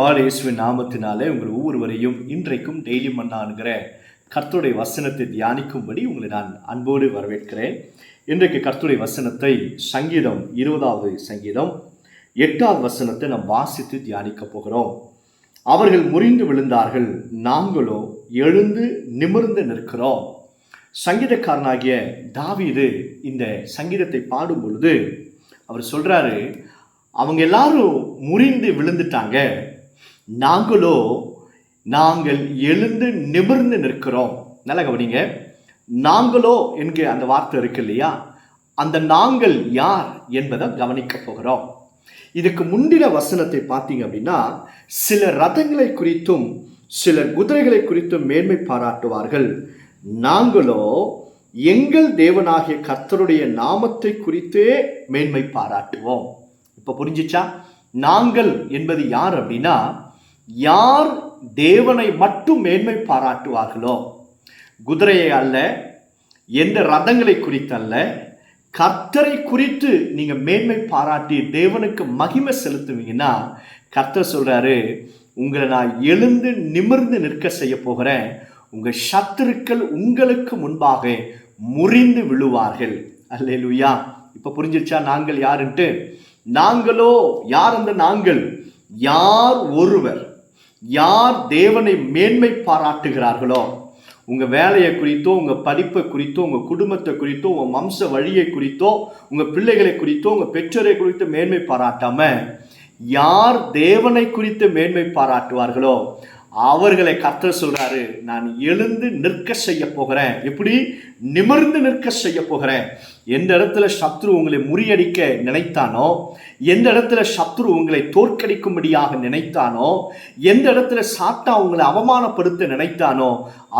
இயேசுவின் நாமத்தினாலே உங்கள் ஒவ்வொருவரையும் இன்றைக்கும் டெய்லி மன்னான்கிற கர்த்தருடைய வசனத்தை தியானிக்கும்படி உங்களை நான் அன்போடு வரவேற்கிறேன். இன்றைக்கு கர்த்தருடைய வசனத்தை சங்கீதம் 20வது சங்கீதம் 8வது வசனத்தை நாம் வாசித்து தியானிக்க போகிறோம். அவர்கள் முறிந்து விழுந்தார்கள், நாங்களோ எழுந்து நிமிர்ந்து நிற்கிறோம். சங்கீதக்காரனாகிய தாவீது இந்த சங்கீதத்தை பாடும் பொழுது அவர் சொல்றாரு, அவங்க எல்லாரும் முறிந்து விழுந்துட்டாங்க, நாங்கள் எழுந்து நிமிர்ந்து நிற்கிறோம். நல்லா கவனிங்க, நாங்களோ என்கிற அந்த வார்த்தை இருக்கு இல்லையா, அந்த நாங்கள் யார் என்பதை கவனிக்க போகிறோம். இதுக்கு முந்தின வசனத்தை பார்த்தீங்க அப்படின்னா, சில ரதங்களை குறித்தும் சிலர் குதிரைகளை குறித்தும் மேன்மை பாராட்டுவார்கள், நாங்களோ எங்கள் தேவனாகிய கர்த்தருடைய நாமத்தை குறித்தே மேன்மை பாராட்டுவோம். இப்போ புரிஞ்சிச்சா? நாங்கள் என்பது யார் அப்படின்னா, யார் தேவனை மட்டும் மேன்மை பாராட்டுவார்களோ, குதிரையை அல்ல, எந்த ரதங்களை குறித்து அல்ல, கர்த்தரை குறித்து நீங்க மேன்மை பாராட்டி தேவனுக்கு மகிமை செலுத்துவீங்கன்னா, கர்த்தர் சொல்றாரு, உங்களை நான் எழுந்து நிமிர்ந்து நிற்க செய்ய போகிறேன், உங்க சத்துருக்கள் உங்களுக்கு முன்பாக முறிந்து விழுவார்கள். அல்லேலூயா. இப்ப புரிஞ்சிருச்சா நாங்கள் யாருன்ட்டு? நாங்களோ யார்? அந்த நாங்கள் யார்? ஒருவர் யார் தேவனை மேன்மை பாராட்டுகிறார்களோ, உங்க வேலையை குறித்தோ, உங்க படிப்பை குறித்தோ, உங்க குடும்பத்தை குறித்தோ, உங்க வம்ச வழியை குறித்தோ, உங்க பிள்ளைகளை குறித்தோ, உங்க பெற்றோரை குறித்து மேன்மை பாராட்டாம யார் தேவனை குறித்து மேன்மை பாராட்டுவார்களோ அவர்களை கர்த்தர் சொல்றாரு, நான் எழுந்து நிற்க செய்ய போகிறேன். எப்படி? நிமிர்ந்து நிற்க செய்ய போகிறேன். எந்த இடத்துல சத்ரு உங்களை முறியடிக்க நினைத்தானோ, எந்த இடத்துல சத்ரு உங்களை தோற்கடிக்கும்படியாக நினைத்தானோ, எந்த இடத்துல சாத்தா உங்களை அவமானப்படுத்த நினைத்தானோ,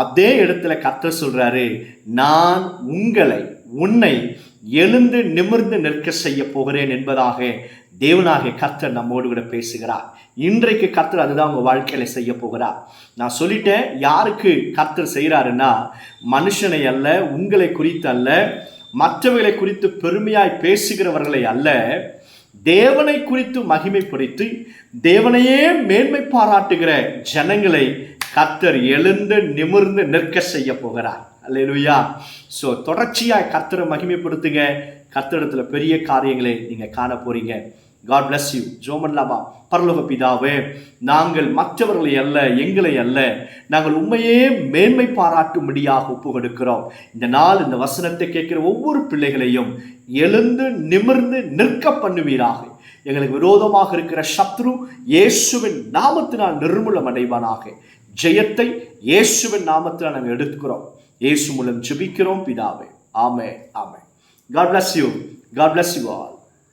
அதே இடத்துல கர்த்தர் சொல்றாரு, நான் உன்னை எழுந்து நிமிர்ந்து நிற்க செய்ய போகிறேன் என்பதாக தேவனாகிய கர்த்தர் நம்மோடு கூட பேசுகிறார். இன்றைக்கு கர்த்தர் அதுதான் உங்க வாழ்க்கையில செய்ய போகிறார். நான் சொல்லிட்டேன், யாருக்கு கர்த்தர் செய்கிறாருன்னா, மனுஷனை அல்ல, உங்களை குறித்து அல்ல, மற்றவர்களை குறித்து பெருமையாய் பேசுகிறவர்களை அல்ல, தேவனை குறித்து மகிமைப்படுத்தி தேவனையே மேன்மை பாராட்டுகிற ஜனங்களை கர்த்தர் எழுந்து நிமிர்ந்து நிற்க செய்ய போகிறார். அல்லேலூயா. ஸோ தொடர்ச்சியாய் கர்த்தரை மகிமைப்படுத்துங்க. கர்த்தரிடத்துல பெரிய காரியங்களை நீங்க காண போறீங்க. God bless you. ஜோமன்லாமா. பரலோக பிதாவே, நாங்கள் மற்றவர்களை அல்ல, எங்களை அல்ல, நாங்கள் உண்மையே மேன்மை பாராட்டும்படியாக ஒப்பு கொடுக்கிறோம். இந்த நாள் இந்த வசனத்தை கேட்கிற ஒவ்வொரு பிள்ளைகளையும் எழுந்து நிமிர்ந்து நிற்க பண்ணுவீராக. எங்களுக்கு விரோதமாக இருக்கிற சத்ரு இயேசுவின் நாமத்தினால் நிர்மூலம் அடைவானாக. ஜெயத்தை இயேசுவின் நாமத்தினால் நாங்கள் எடுத்துக்கிறோம். இயேசு மூலம் ஜெபிக்கிறோம் பிதாவே. ஆமென், ஆமென். God bless you. God bless you all.